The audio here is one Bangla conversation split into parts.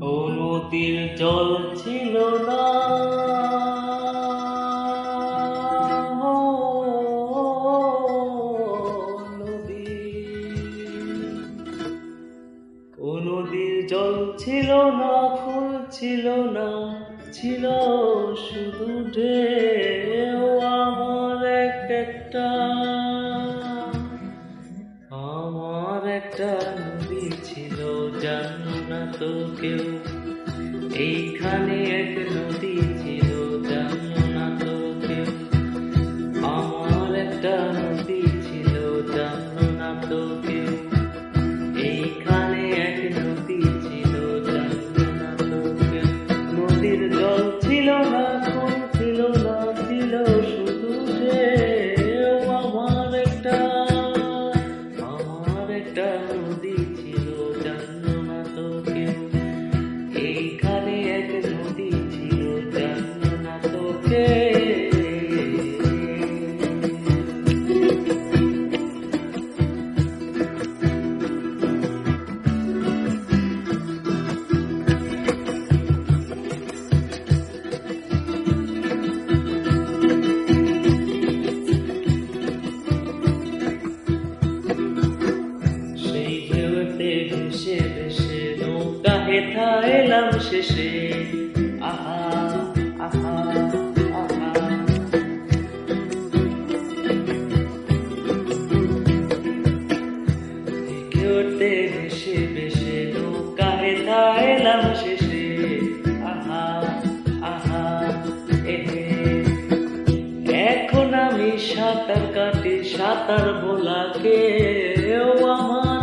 ও নদীর জল ছিল না, ও নদী। ও নদীর জল ছিল না, ফুল ছিল না, ছিল শুধু ঢেউ। আমার একটা নদী ছিল, জানো না তো কেউ। এইখানে এক নদী ছিল, জানো না তো কেউ। আমার একটা নদী ছিল, জানো না তো কেউ। এইখানে এক নদী ছিল, জানো না তো কেউ। নদীর জল ছিল না, ফুল ছিল না, ছিল শুধু ঢেউ। আমার একটা নদী ছিল, জানো না তো কেউ। এইখানে এক নদী ছিল, জানো না তো কেউ। ভেসে ভেসে নৌকা হেথা এলাম শেষে। আহা আহা আহা, দেখে উঠতে ভেসে ভেসে নৌকা হেথা এলাম শেষে। আহা আহা এহে, এখন আমি সাঁতার কাটি, সাঁতার বোলাকে। আমার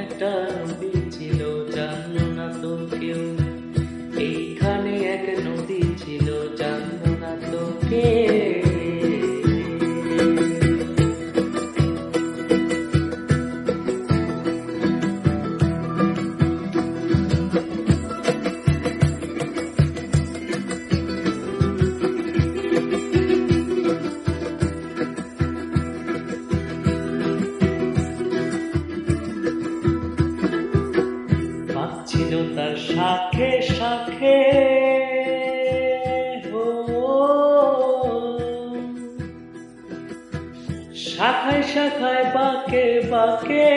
একটা নদী ছিল, জানো না তো কেউ। এইখানে এক নদী ছিল, জানো না তো কেউ। ছিল তার শাখে শাখে, শাখায় শাখায় বাঁকে বাঁকে,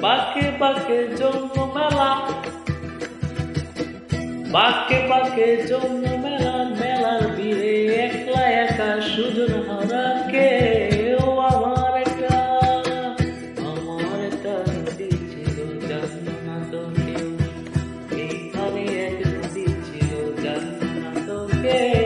বাঁকে বাঁকে জন্ম মেলা, বাঁকে বাঁকে জন্ম মেলা। মেলার ভিড়ে একলা একা সুজন হারা কে। আমার একটা নদী ছিল, জানো না তো কেউ। এইখানে এক নদী ছিল, জানো না তো কেউ।